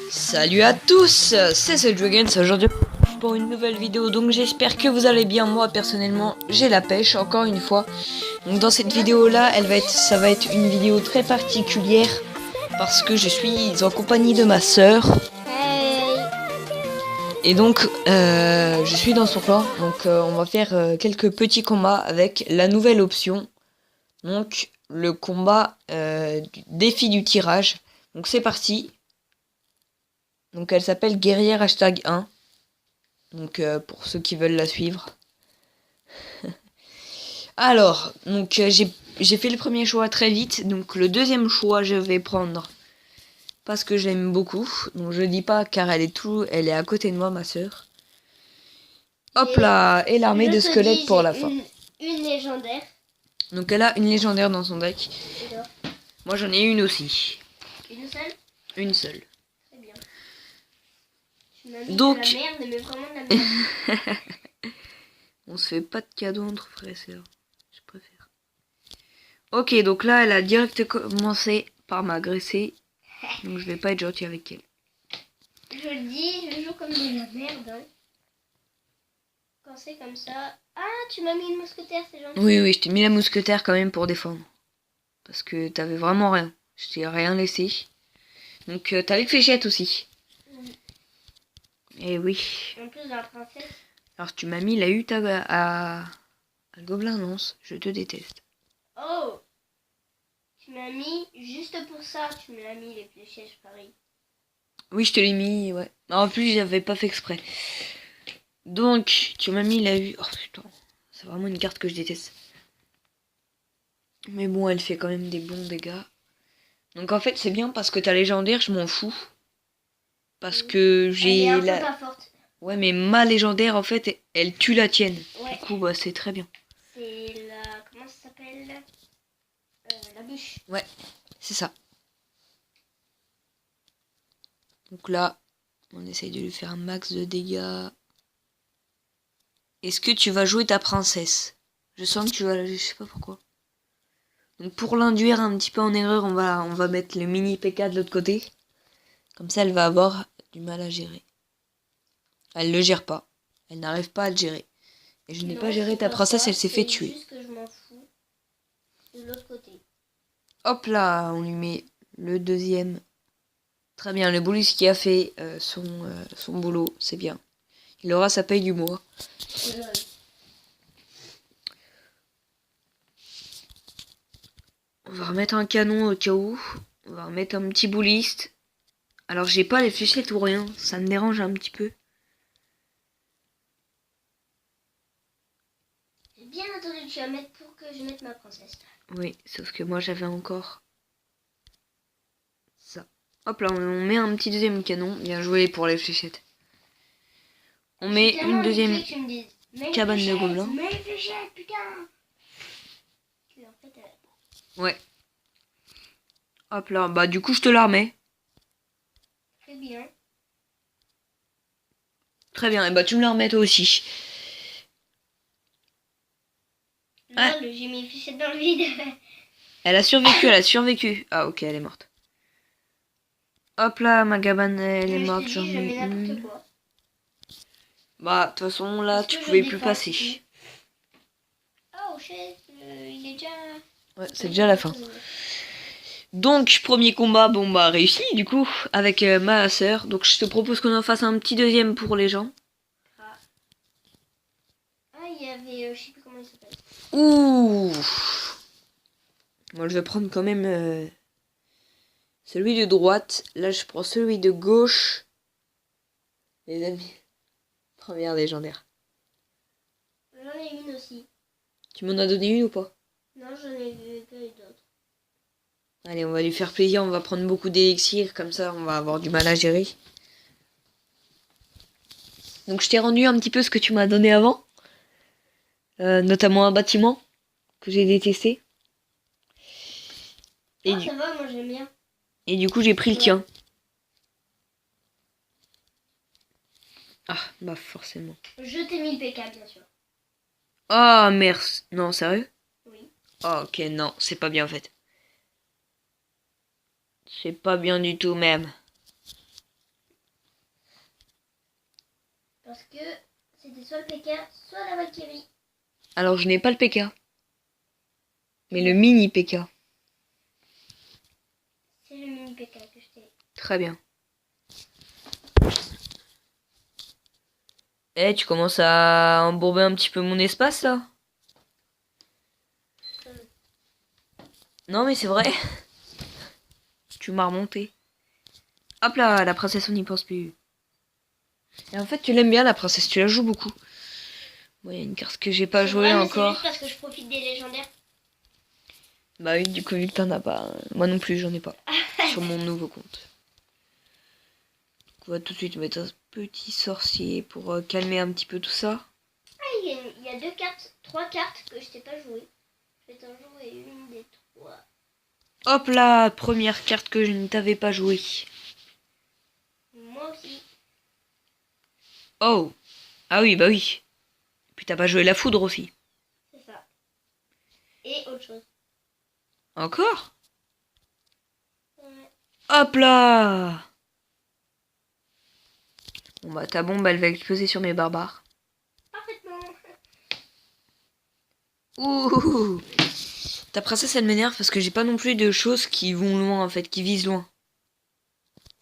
Salut à tous, c'est Dragons aujourd'hui pour une nouvelle vidéo. Donc j'espère que vous allez bien. Moi personnellement j'ai la pêche encore une fois. Donc dans cette vidéo là ça va être une vidéo très particulière parce que je suis en compagnie de ma sœur. Et donc je suis dans son clan. Donc on va faire quelques petits combats avec la nouvelle option. Donc le combat du défi du tirage. Donc c'est parti. Donc elle s'appelle guerrière #1. Donc pour ceux qui veulent la suivre. Alors, donc j'ai fait le premier choix très vite. Donc le deuxième choix je vais prendre parce que j'aime beaucoup. Donc je dis pas car elle est à côté de moi, ma soeur. Hop là, et l'armée de squelettes pour la fin. Une légendaire. Donc elle a une légendaire dans son deck. Moi j'en ai une aussi. Une seule? Une seule. Très bien. Tu m'as mis donc de la merde, mais vraiment de la merde. On se fait pas de cadeaux entre frères et sœurs. Je préfère. Ok, donc là elle a direct commencé par m'agresser. Donc je vais pas être gentil avec elle. Je le dis, je joue comme de la merde. Hein. Quand c'est comme ça... Ah, tu m'as mis une mousquetaire, c'est gentil. Oui, je t'ai mis la mousquetaire quand même pour défendre. Parce que t'avais vraiment rien. Je t'ai rien laissé. Donc t'avais que fléchette aussi. Oui. Et oui. En plus de la princesse. Alors tu m'as mis la hutte à gobelin lance. Je te déteste. Oh, tu m'as mis, juste pour ça, tu me l'as mis les fléchettes, pareil. Oui, je te l'ai mis, ouais. En plus, j'avais pas fait exprès. Donc, tu m'as mis la hutte. Oh putain, c'est vraiment une carte que je déteste. Mais bon, elle fait quand même des bons dégâts. Donc en fait, c'est bien parce que ta légendaire, je m'en fous. Parce que j'ai elle est un peu pas forte. Ouais, mais ma légendaire, en fait, elle tue la tienne. Ouais. Du coup, bah, c'est très bien. C'est la... Comment ça s'appelle la bûche. Ouais, c'est ça. Donc là, on essaye de lui faire un max de dégâts. Est-ce que tu vas jouer ta princesse? Je sens que tu vas... Je sais pas pourquoi. Donc pour l'induire un petit peu en erreur, on va mettre le mini PK de l'autre côté. Comme ça, elle va avoir du mal à gérer. Elle le gère pas. Elle n'arrive pas à le gérer. Et je n'ai pas géré ta princesse, elle s'est fait tuer. Juste que je m'en fous de l'autre côté. Hop là, on lui met le deuxième. Très bien, le Boulus qui a fait son boulot, c'est bien. Il aura sa paye du mois. On va remettre un canon au cas où. On va remettre un petit bouliste. Alors j'ai pas les fléchettes ou rien, ça me dérange un petit peu. J'ai bien attendu que tu vas mettre pour que je mette ma princesse. Oui, sauf que moi j'avais encore ça. Hop là, on met un petit deuxième canon. Bien joué pour les fléchettes. On met une deuxième cabane de gobelins. Mais les fléchettes, putain. En fait, ouais. Hop là, bah du coup je te la remets. Très bien. Très bien, et bah tu me la remets toi aussi. Là, j'ai mis une fléchette dans le vide. Elle a survécu, Ah ok, elle est morte. Hop là, ma cabane, elle est morte, j'en mets une. Bah, de toute façon, là, tu pouvais plus passer. Oh shit, il est déjà... Ouais, c'est déjà la fin. Donc, premier combat, bon bah, réussi, du coup, avec ma sœur. Donc, je te propose qu'on en fasse un petit deuxième pour les gens. Ah, il y avait, je sais plus comment il s'appelle. Ouh. Moi, je vais prendre quand même celui de droite. Là, je prends celui de gauche. Les amis. Première légendaire. J'en ai une aussi. Tu m'en as donné une ou pas? Non, j'en ai pas eu d'autres. Allez, on va lui faire plaisir. On va prendre beaucoup d'élixir. Comme ça, on va avoir du mal à gérer. Donc, je t'ai rendu un petit peu ce que tu m'as donné avant. Notamment un bâtiment que j'ai détesté. Et ça va, moi j'aime bien. Et du coup, j'ai pris le tien. Ah, bah forcément. Je t'ai mis le PK, bien sûr. Ah, merci. Non, sérieux? Oui. Oh, ok, non, c'est pas bien en fait. C'est pas bien du tout même. Parce que c'était soit le PK, soit la Valkyrie. Alors, je n'ai pas le PK. Mais le mini PK. C'est le mini PK que je t'ai. Très bien. Eh, tu commences à embourber un petit peu mon espace, là? Non, mais c'est vrai. Tu m'as remonté. Hop là, la princesse, on n'y pense plus. Et en fait, tu l'aimes bien, la princesse. Tu la joues beaucoup. Bon, il y a une carte que j'ai pas jouée encore. C'est juste parce que je profite des légendaires. Bah oui, du coup, vu que t'en as pas. Moi non plus, j'en ai pas. Sur mon nouveau compte. On va tout de suite mettre un petit sorcier pour calmer un petit peu tout ça. Ah, il y a trois cartes que je t'ai pas jouées. Je vais t'en jouer une des trois. Hop là, première carte que je ne t'avais pas jouée. Moi aussi. Oh. Ah oui, bah oui. Puis t'as pas joué la foudre aussi. C'est ça. Et autre chose. Encore? Ouais. Hop là. Bon bah ta bombe, elle va exploser sur mes barbares. Parfaitement. Ouh. Ta princesse, elle m'énerve parce que j'ai pas non plus de choses qui vont loin, en fait, qui visent loin.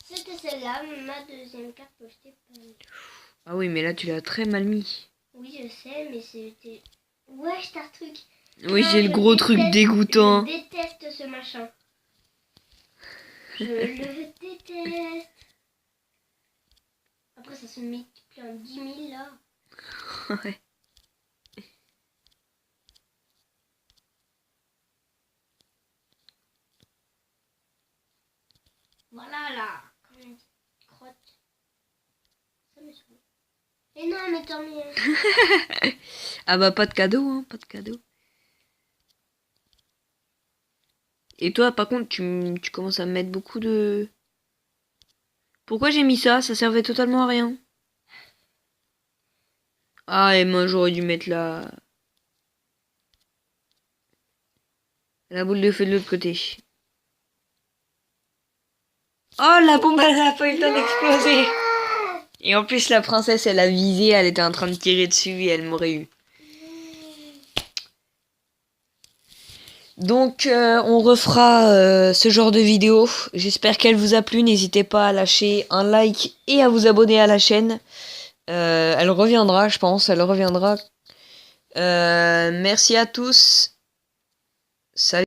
C'était celle-là, ma deuxième carte que je t'ai pas mis. Ah oui, mais là, tu l'as très mal mis. Oui, je sais, mais c'était... Wesh, t'as un truc. Oui, Non, j'ai le gros truc dégoûtant. Je déteste ce machin. Je le déteste. Après, ça se multiplie en 10 000, là. Ouais. Voilà, là. Comme une petite crotte. Ça me saoule. Et non, mais tant mieux. Ah bah, pas de cadeau, hein, pas de cadeau. Et toi, par contre, tu commences à me mettre beaucoup de... Pourquoi j'ai mis ça? Ça servait totalement à rien. Ah, et moi, j'aurais dû mettre la boule de feu de l'autre côté. Oh, la bombe, elle a pas eu le temps d'exploser. Et en plus, la princesse, elle a visé, elle était en train de tirer dessus et elle m'aurait eu. Donc, on refera ce genre de vidéo. J'espère qu'elle vous a plu. N'hésitez pas à lâcher un like et à vous abonner à la chaîne. Elle reviendra, je pense. Elle reviendra. Merci à tous. Salut.